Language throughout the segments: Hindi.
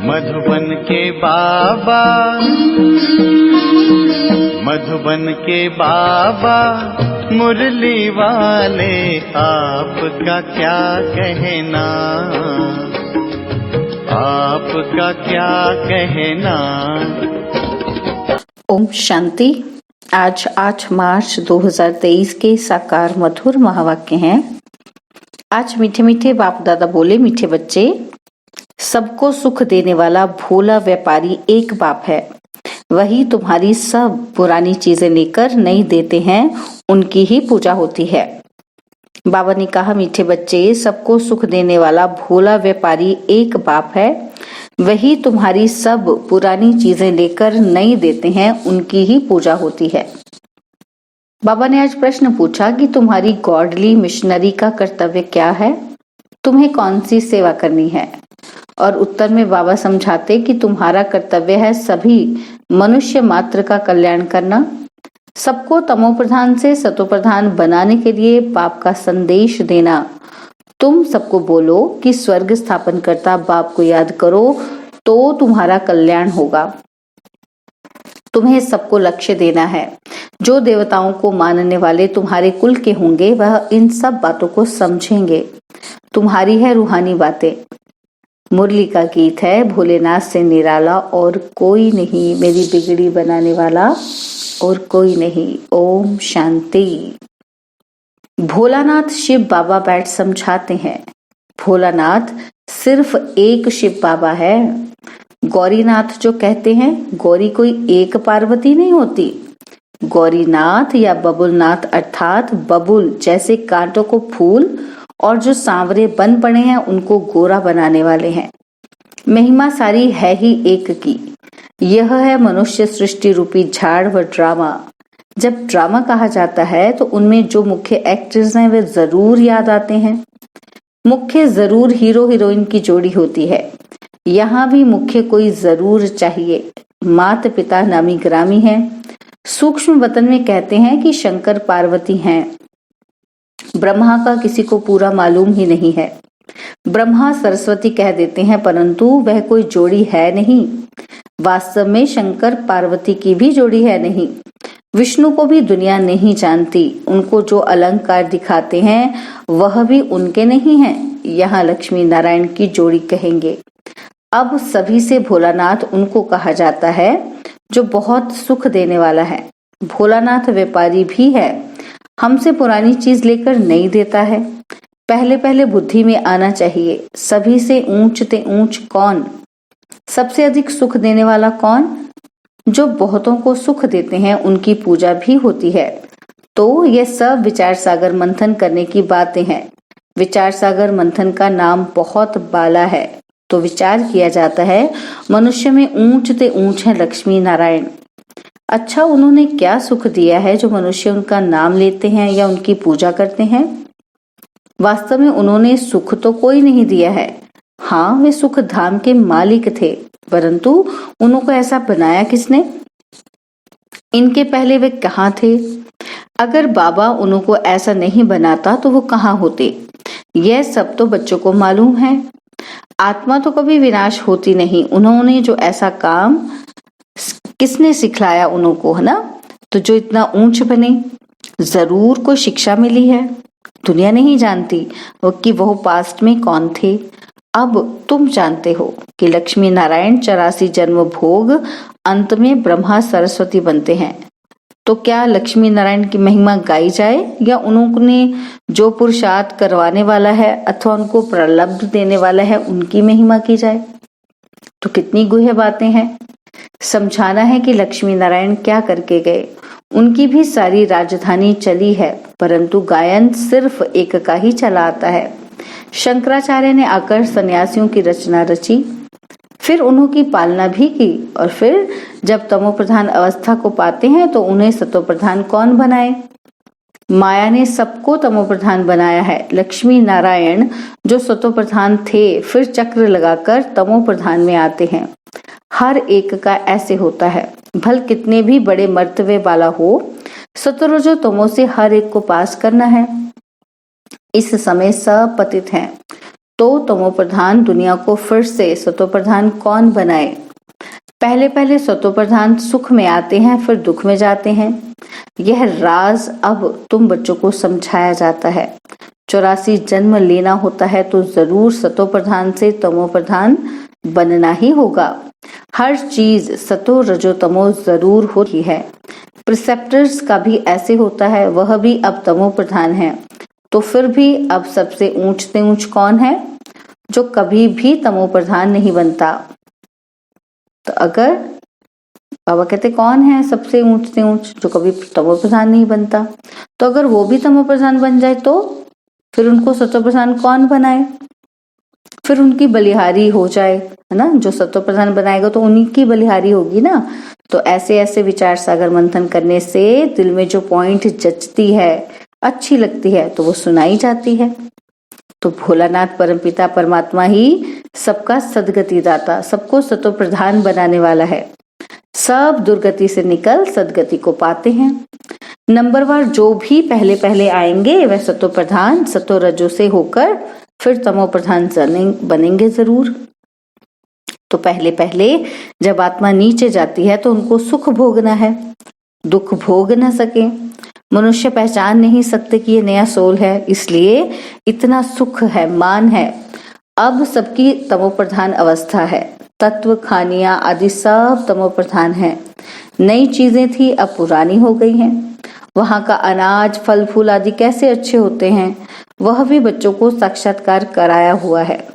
मधुबन के बाबा, मधुबन के बाबा मुरली वाले, आपका क्या कहना, आपका क्या कहना। ओम शांति। आज 8 मार्च 2023 के साकार मधुर महावाक्य हैं। आज मीठे मीठे बाप दादा बोले, मीठे बच्चे, सबको सुख देने वाला भोला व्यापारी एक बाप है। वही तुम्हारी सब पुरानी चीजें लेकर नहीं देते हैं, उनकी ही पूजा होती है। बाबा ने कहा, मीठे बच्चे, सबको सुख देने वाला भोला व्यापारी एक बाप है। वही तुम्हारी सब पुरानी चीजें लेकर नहीं देते हैं, उनकी ही पूजा होती है। बाबा ने आज प्रश्न पूछा कि तुम्हारी गॉडली मिशनरी का कर्तव्य क्या है, तुम्हें कौन सी सेवा करनी है। और उत्तर में बाबा समझाते कि तुम्हारा कर्तव्य है सभी मनुष्य मात्र का कल्याण करना, सबको तमो प्रधान से सतो प्रधान बनाने के लिए बाप का संदेश देना। तुम सबको बोलो कि स्वर्ग स्थापन करता बाप को याद करो तो तुम्हारा कल्याण होगा। तुम्हें सबको लक्ष्य देना है। जो देवताओं को मानने वाले तुम्हारे कुल के होंगे वह इन सब बातों को समझेंगे। तुम्हारी है रूहानी बातें। मुरली का गीत है, भोलेनाथ से निराला और कोई नहीं, मेरी बिगड़ी बनाने वाला और कोई नहीं। ओम शांति। भोलानाथ शिव बाबा बैठ समझाते हैं। भोलानाथ सिर्फ एक शिव बाबा है। गौरीनाथ जो कहते हैं, गौरी कोई एक पार्वती नहीं होती। गौरीनाथ या बबुलनाथ अर्थात बबुल जैसे कांटों को फूल और जो सांवरे बन पड़े हैं उनको गोरा बनाने वाले हैं। महिमा सारी है ही एक की। यह है मनुष्य सृष्टि रूपी झाड़ व ड्रामा। जब ड्रामा कहा जाता है तो उनमें जो मुख्य एक्टर्स हैं वे जरूर याद आते हैं। मुख्य जरूर हीरो हीरोइन की जोड़ी होती है। यहाँ भी मुख्य कोई जरूर चाहिए। मात पिता नामी ग्रामी है। सूक्ष्म वतन में कहते हैं कि शंकर पार्वती हैं। ब्रह्मा का किसी को पूरा मालूम ही नहीं है। ब्रह्मा सरस्वती कह देते हैं, परंतु वह कोई जोड़ी है नहीं। वास्तव में शंकर पार्वती की भी जोड़ी है नहीं। विष्णु को भी दुनिया नहीं जानती। उनको जो अलंकार दिखाते हैं वह भी उनके नहीं हैं। यहाँ लक्ष्मी नारायण की जोड़ी कहेंगे। अब सभी से भोलानाथ उनको कहा जाता है जो बहुत सुख देने वाला है। भोलानाथ व्यापारी भी है। हमसे पुरानी चीज लेकर नहीं देता है। पहले पहले बुद्धि में आना चाहिए, सभी से ऊंच ते ऊंच कौन, सबसे अधिक सुख देने वाला कौन। जो बहुतों को सुख देते हैं उनकी पूजा भी होती है। तो ये सब विचार सागर मंथन करने की बातें हैं। विचार सागर मंथन का नाम बहुत बाला है। तो विचार किया जाता है मनुष्य में ऊंच ते ऊंच है लक्ष्मी नारायण। अच्छा, उन्होंने क्या सुख दिया है जो मनुष्य उनका नाम लेते हैं या उनकी पूजा करते हैं। वास्तव में उन्होंने सुख तो कोई नहीं दिया है। हाँ, वे सुख धाम के मालिक थे, परंतु उनको ऐसा बनाया किसने। इनके पहले वे कहाँ थे। अगर बाबा उनको ऐसा नहीं बनाता तो वो कहाँ होते। यह सब तो बच्चों को मालूम है। आत्मा तो कभी विनाश होती नहीं। उन्होंने जो ऐसा काम किसने सिखलाया उनको, है ना। तो जो इतना ऊंच बने, जरूर कोई शिक्षा मिली है। दुनिया नहीं जानती कि वो पास्ट में कौन थे। अब तुम जानते हो कि लक्ष्मी नारायण 84 जन्म भोग अंत में ब्रह्मा सरस्वती बनते हैं। तो क्या लक्ष्मी नारायण की महिमा गाई जाए या उन्होंने जो पुरुषार्थ करवाने वाला है अथवा उनको प्रलब्ध देने वाला है उनकी महिमा की जाए। तो कितनी गुह्य बातें हैं। समझाना है कि लक्ष्मी नारायण क्या करके गए। उनकी भी सारी राजधानी चली है, परंतु गायन सिर्फ एक का ही चला आता है। शंकराचार्य ने आकर सन्यासियों की रचना रची, फिर उन्हों की पालना भी की, और फिर जब तमो प्रधान अवस्था को पाते हैं तो उन्हें सतो प्रधान कौन बनाए। माया ने सबको तमो प्रधान बनाया है। लक्ष्मी नारायण जो सतो प्रधान थे फिर चक्र लगाकर तमो प्रधान में आते हैं। हर एक का ऐसे होता है। भल कितने भी बड़े मर्तबे वाला हो, सतोरजो तमो से हर एक को पास करना है। इस समय सब पतित हैं। तो तमो प्रधान दुनिया को फिर से सतो प्रधान कौन बनाए? पहले पहले सतो प्रधान सुख में आते हैं, फिर दुख में जाते हैं। यह राज अब तुम बच्चों को समझाया जाता है। 84 जन्म लेना होता है तो जरूर सतो प्रधान से तमो प्रधान बनना ही होगा। हर चीज सतो रजो तमो जरूर होती है। प्रिसेप्टर्स का भी ऐसे होता है, वह भी अब तमो प्रधान है। तो फिर भी अब सबसे ऊंच से ऊंच कौन है? जो कभी भी तमो प्रधान नहीं बनता। तो अगर बाबा कहते कौन है सबसे ऊंच से ऊंच? जो कभी तमो प्रधान नहीं बनता। तो अगर वो भी तमो प्रधान बन जाए तो फिर उनको सतो प्रधान कौन बनाए? फिर उनकी बलिहारी हो जाए, है ना। जो सतो प्रधान बनाएगा तो उन्हीं की बलिहारी होगी ना। तो ऐसे ऐसे विचार सागर मंथन करने से दिल में जो पॉइंट जचती है, अच्छी लगती है, तो वो सुनाई जाती है। तो भोलानाथ परमपिता परमात्मा ही सबका सदगति दाता, सबको सतो प्रधान बनाने वाला है। सब दुर्गति से निकल सदगति को पाते हैं। नंबरवार जो भी पहले पहले आएंगे वह सतो प्रधान सतो रजो से होकर फिर तमो प्रधान बनेंगे जरूर। तो पहले पहले जब आत्मा नीचे जाती है तो उनको सुख भोगना है, दुख भोग न सके। मनुष्य पहचान नहीं सकते कि ये नया सोल है, इसलिए इतना सुख है, मान है। अब सबकी तमो प्रधान अवस्था है। तत्व, खानियां आदि सब तमो प्रधान है। नई चीजें थी अब पुरानी हो गई हैं। वहां का अनाज, फल फूल आदि कैसे अच्छे होते हैं, वह भी बच्चों को साक्षात्कार कराया हुआ है।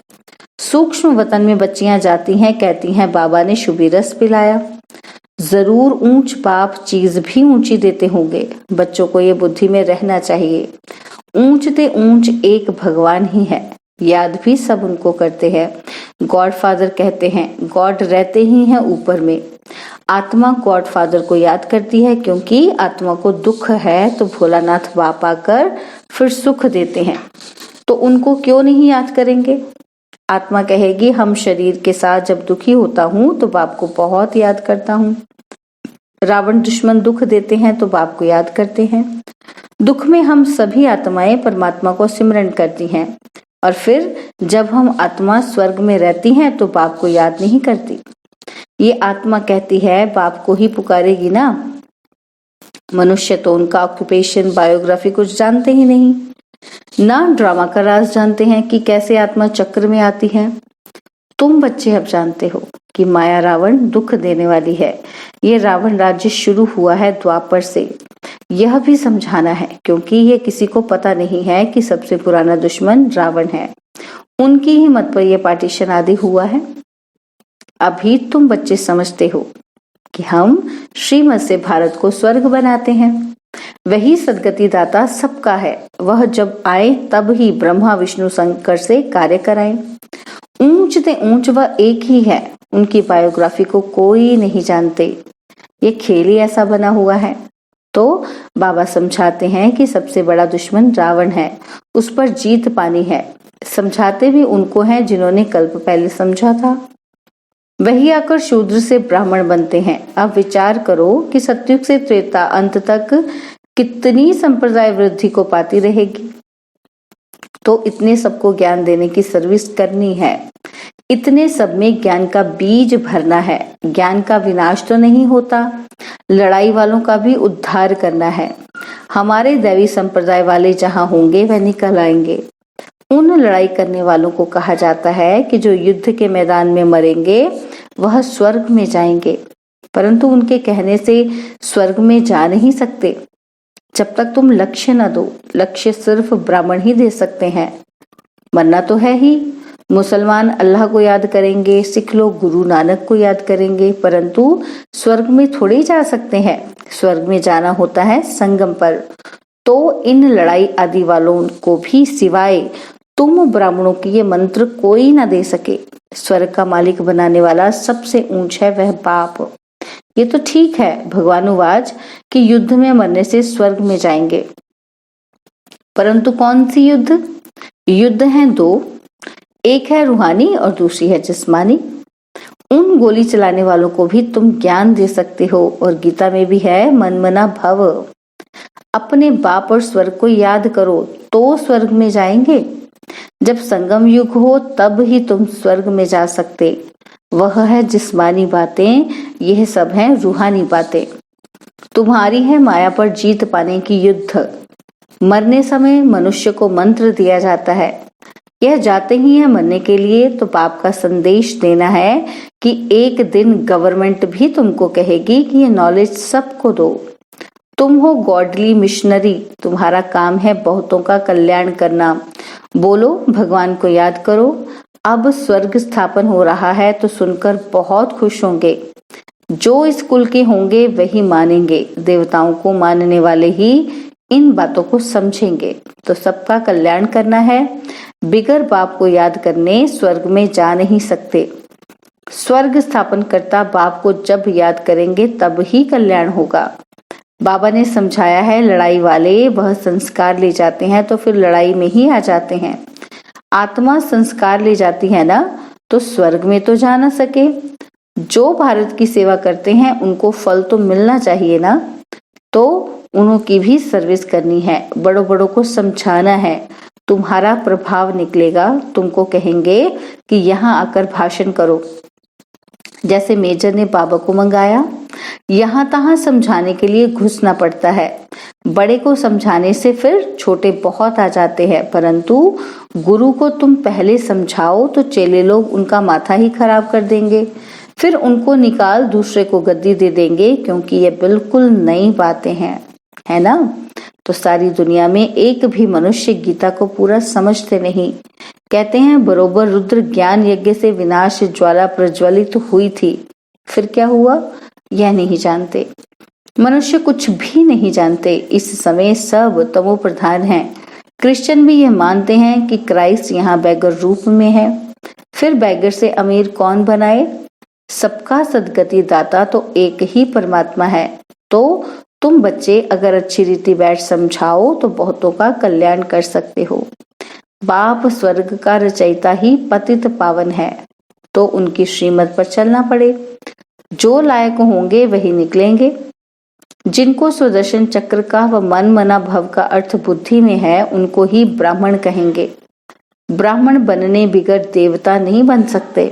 सूक्ष्म वतन में बच्चियां जाती हैं, कहती हैं बाबा ने शुभी रस पिलाया। जरूर ऊंच बाप चीज भी ऊंची देते होंगे। बच्चों को ये बुद्धि में रहना चाहिए। ऊंच ते ऊंच एक भगवान ही है, याद भी सब उनको करते हैं। गॉड फादर कहते हैं, गॉड रहते ही हैं ऊपर में। आत्मा गॉड फादर को याद करती है, क्योंकि आत्मा को दुख है तो भोलानाथ बाप आकर फिर सुख देते हैं। तो उनको क्यों नहीं याद करेंगे? आत्मा कहेगी हम शरीर के साथ जब दुखी होता हूँ तो बाप को बहुत याद करता हूँ। रावण दुश्मन दुख देते हैं तो बाप को याद करते हैं। दुख में हम सभी आत्माएं परमात्मा को सिमरन करती हैं, और फिर जब हम आत्मा स्वर्ग में रहती हैं तो बाप को याद नहीं करती। ये आत्मा कहती है बाप को ही पुकारेगी ना। मनुष्य तो उनका ऑक्यूपेशन, बायोग्राफी कुछ जानते ही नहीं, ना ड्रामा का राज जानते हैं कि कैसे आत्मा चक्र में आती है। तुम बच्चे अब जानते हो कि माया रावण दुख देने वाली है। ये रावण राज्य शुरू हुआ है द्वापर से। यह भी समझाना है, क्योंकि ये किसी को पता नहीं है कि सबसे पुराना दुश्मन रावण है। उनकी ही मत पर यह पार्टीशन आदि हुआ है। अभी तुम बच्चे समझते हो कि हम श्रीमत से भारत को स्वर्ग बनाते हैं। वही सदगति दाता सबका है। वह जब आए तब ही ब्रह्मा विष्णु शंकर से कार्य कराएं। ऊंच ते ऊंच वह एक ही है। उनकी बायोग्राफी को कोई नहीं जानते। ये खेल ही ऐसा बना हुआ है। तो बाबा समझाते हैं कि सबसे बड़ा दुश्मन रावण है, उस पर जीत पानी है। समझाते भी उनको हैं जिन्होंने कल्प पहले समझा था। वही आकर शूद्र से ब्राह्मण बनते हैं। अब विचार करो कि सतयुग से त्रेता अंत तक कितनी संप्रदाय वृद्धि को पाती रहेगी। तो इतने सबको ज्ञान देने की सर्विस करनी है। इतने सब में ज्ञान का बीज भरना है। ज्ञान का विनाश तो नहीं होता, लड़ाई वालों का भी उद्धार करना है। हमारे दैवी संप्रदाय वाले जहां होंगे वह निकल आएंगे। उन लड़ाई करने वालों को कहा जाता है कि जो युद्ध के मैदान में मरेंगे वह स्वर्ग में जाएंगे, परंतु उनके कहने से स्वर्ग में जा नहीं सकते जब तक तुम लक्ष्य न दो। लक्ष्य सिर्फ ब्राह्मण ही दे सकते हैं। मरना तो है ही। मुसलमान अल्लाह को याद करेंगे, सिख लोग गुरु नानक को याद करेंगे, परंतु स्वर्ग में थोड़े जा सकते हैं। स्वर्ग में जाना होता है संगम पर। तो इन लड़ाई आदि वालों को भी सिवाय तुम ब्राह्मणों की ये मंत्र कोई ना दे सके। स्वर्ग का मालिक बनाने वाला सबसे ऊंच है वह बाप। ये तो ठीक है भगवानुवाच कि युद्ध में मरने से स्वर्ग में जाएंगे, परंतु कौन सी युद्ध? युद्ध हैं दो, एक है रूहानी और दूसरी है जिस्मानी। उन गोली चलाने वालों को भी तुम ज्ञान दे सकते हो, और गीता में भी है मनमना भव। अपने बाप और स्वर्ग को याद करो तो स्वर्ग में जाएंगे। जब संगम युग हो तब ही तुम स्वर्ग में जा सकते। वह है जिस्मानी बातें, यह सब हैं रूहानी बातें। तुम्हारी है माया पर जीत पाने की युद्ध। मरने समय मनुष्य को मंत्र दिया जाता है। यह जाते ही है मरने के लिए, तो पाप का संदेश देना है कि एक दिन गवर्नमेंट भी तुमको कहेगी कि ये नॉलेज सबको दो। तुम हो गॉडली मिशनरी, तुम्हारा काम है बहुतों का कल्याण करना। बोलो, भगवान को याद करो। अब स्वर्ग स्थापन हो रहा है तो सुनकर बहुत खुश होंगे। जो इस कुल के होंगे वही मानेंगे, देवताओं को मानने वाले ही इन बातों को समझेंगे। तो सबका कल्याण करना है। बिगर बाप को याद करने स्वर्ग में जा नहीं सकते। स्वर्ग स्थापन करता बाप को जब याद करेंगे तब ही कल्याण होगा। बाबा ने समझाया है, लड़ाई वाले वह संस्कार ले जाते हैं तो फिर लड़ाई में ही आ जाते हैं। आत्मा संस्कार ले जाती है ना, तो स्वर्ग में तो जा ना सके। जो भारत की सेवा करते हैं उनको फल तो मिलना चाहिए ना, तो उनकी भी सर्विस करनी है। बड़ों बड़ों को समझाना है, तुम्हारा प्रभाव निकलेगा। तुमको कहेंगे कि यहाँ आकर भाषण करो। जैसे मेजर ने बाबा को मंगाया, यहाँ तहाँ समझाने के लिए घुसना पड़ता है। बड़े को समझाने से फिर छोटे बहुत आ जाते हैं, परंतु गुरु को तुम पहले समझाओ तो चेले लोग उनका माथा ही खराब कर देंगे। फिर उनको निकाल दूसरे को गद्दी दे देंगे, क्योंकि ये बिल्कुल नई बातें हैं, है ना। तो सारी दुनिया में एक भी मनुष्य गीता को पूरा समझते नहीं। कहते हैं बरोबर रुद्र ज्ञान यज्ञ से विनाश ज्वाला प्रज्वलित हुई थी, फिर क्या हुआ यह नहीं जानते। मनुष्य कुछ भी नहीं जानते। इस समय सब तमो प्रधान है। क्रिश्चियन भी यह मानते हैं कि क्राइस्ट यहाँ बैगर रूप में है। फिर बैगर से अमीर कौन बनाए? सबका सदगति दाता तो एक ही परमात्मा है। तो तुम बच्चे अगर अच्छी रीति बैठ समझाओ तो बहुतों का कल्याण कर सकते हो। बाप स्वर्ग का रचयिता ही पतित पावन है, तो उनकी श्रीमत पर चलना पड़े। जो लायक होंगे वही निकलेंगे। जिनको सुदर्शन चक्र का व मन मना भव का अर्थ बुद्धि में है उनको ही ब्राह्मण कहेंगे। ब्राह्मण बनने बिगर देवता नहीं बन सकते।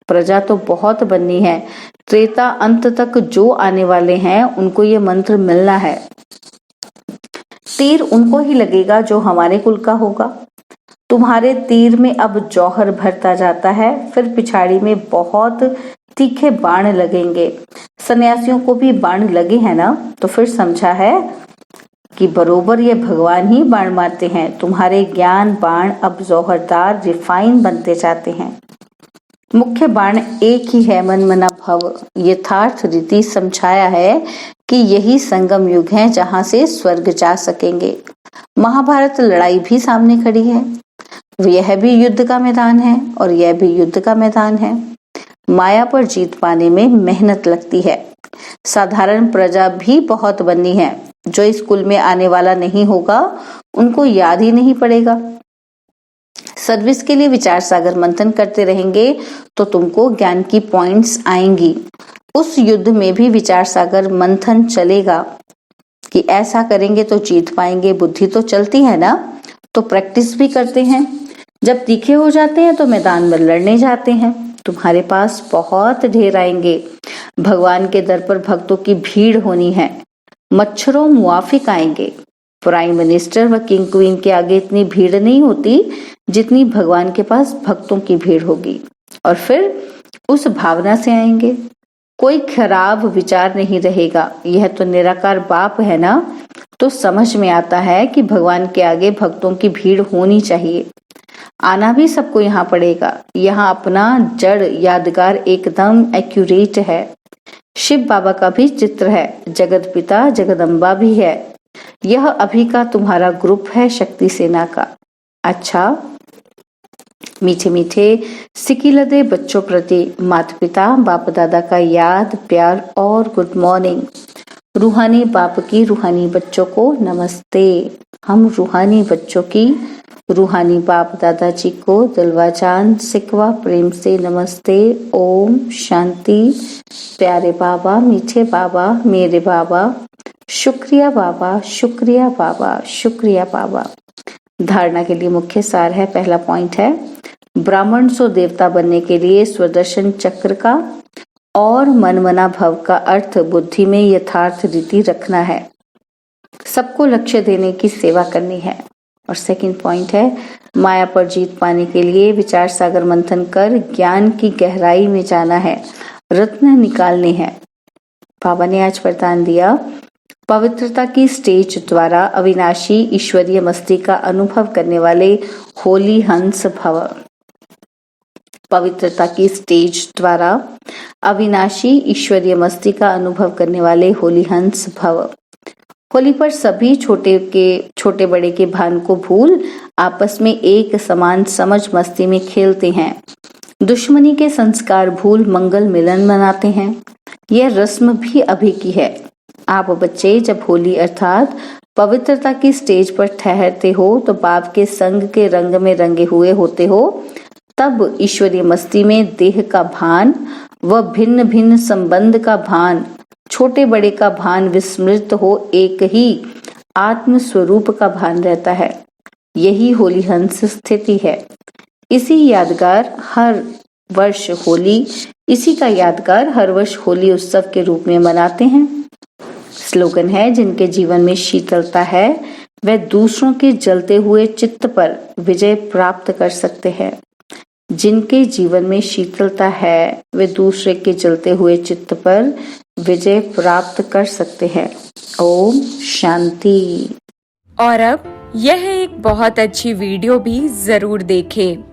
प्रजा तो बहुत बननी है। त्रेता अंत तक जो आने वाले हैं उनको ये मंत्र मिलना है। तीर उनको ही लगेगा जो हमारे कुल का होगा। तुम्हारे तीर में अब जौहर भरता जाता है, फिर पिछाड़ी में बहुत तीखे बाण लगेंगे। सन्यासियों को भी बाण लगे हैं ना, तो फिर समझा है कि बरोबर ये भगवान ही बाण मारते हैं। तुम्हारे ज्ञान बाण अब जौहरदार रिफाइन बनते जाते हैं। मुख्य बाण एक ही है, मन मना भव। यथार्थ रीति समझाया है कि यही संगम युग है जहां से स्वर्ग जा सकेंगे। महाभारत लड़ाई भी सामने खड़ी है। यह भी युद्ध का मैदान है और यह भी युद्ध का मैदान है। माया पर जीत पाने में मेहनत लगती है। साधारण प्रजा भी बहुत बननी है। जो स्कूल में आने वाला नहीं होगा उनको याद ही नहीं पड़ेगा। सर्विस के लिए विचार सागर मंथन करते रहेंगे तो तुमको ज्ञान की पॉइंट्स आएंगी। उस युद्ध में भी विचार सागर मंथन चलेगा कि ऐसा करेंगे तो जीत पाएंगे। बुद्धि तो चलती है ना, तो प्रैक्टिस भी करते हैं। जब तीखे हो जाते हैं तो मैदान में लड़ने जाते हैं। तुम्हारे पास बहुत ढेर आएंगे। भगवान के दर पर भक्तों की भीड़ होनी है। मच्छरों मुआफिक आएंगे। प्राइम मिनिस्टर व किंग क्वीन के आगे इतनी भीड़ नहीं होती जितनी भगवान के पास भक्तों की भीड़ होगी, और फिर उस भावना से आएंगे। कोई खराब विचार नहीं रहेगा। यह तो निराकार बाप है ना, तो समझ में आता है कि भगवान के आगे भक्तों की भीड़ होनी चाहिए। आना भी सबको यहाँ पड़ेगा। यहाँ अपना जड़ यादगार एकदम एक्यूरेट है। शिव बाबा का भी चित्र है, जगत पिता जगदम्बा भी है। यह अभी का तुम्हारा ग्रुप है शक्ति सेना का। अच्छा, मीठे मीठे सिकिलदे बच्चों प्रति माता पिता बाप दादा का याद प्यार और गुड मॉर्निंग। रूहानी बाप की रूहानी बच्चों को नमस्ते। हम रूहानी बच्चों की रूहानी बाप दादाजी को दिलवा जान सिकवा प्रेम से नमस्ते। ओम शांति। प्यारे बाबा, मीठे बाबा, मेरे बाबा, शुक्रिया बाबा, शुक्रिया बाबा, शुक्रिया बाबा। धारणा के लिए मुख्य सार है। पहला पॉइंट है, ब्राह्मण सो देवता बनने के लिए स्वदर्शन चक्र का और मनमना भव का अर्थ बुद्धि में यथार्थ रीति रखना है, सबको लक्ष्य देने की सेवा करनी है। और सेकंड पॉइंट है, माया पर जीत पाने के लिए विचार सागर मंथन कर ज्ञान की गहराई में जाना है, रत्न निकालने हैं। बाबा ने आज वरदान दिया, पवित्रता की स्टेज द्वारा अविनाशी ईश्वरीय मस्ती का अनुभव करने वाले होली हंस भव। पवित्रता की स्टेज द्वारा अविनाशी ईश्वरीय मस्ती का अनुभव करने वाले होली हंस भव। होली पर सभी छोटे बड़े के भान को भूल आपस में एक समान समझ मस्ती में खेलते हैं। दुश्मनी के संस्कार भूल मंगल मिलन मनाते हैं। यह रस्म भी अभी की है। आप बच्चे जब होली अर्थात पवित्रता की स्टेज पर ठहरते हो तो बाप के संग के रंग में रंगे हुए होते हो। तब ईश्वरीय मस्ती में देह का भान व भिन्न भिन्न संबंध का भान, छोटे बड़े का भान विस्मृत हो एक ही आत्म स्वरूप का भान रहता है। यही होली हंस स्थिति है। इसी का यादगार हर वर्ष होली उत्सव के रूप में मनाते हैं। स्लोगन है, जिनके जीवन में शीतलता है वह दूसरों के जलते हुए चित्त पर विजय प्राप्त कर सकते हैं। जिनके जीवन में शीतलता है वे दूसरे के जलते हुए चित्त पर विजय प्राप्त कर सकते हैं। ओम शांति। और अब यह एक बहुत अच्छी वीडियो भी जरूर देखें।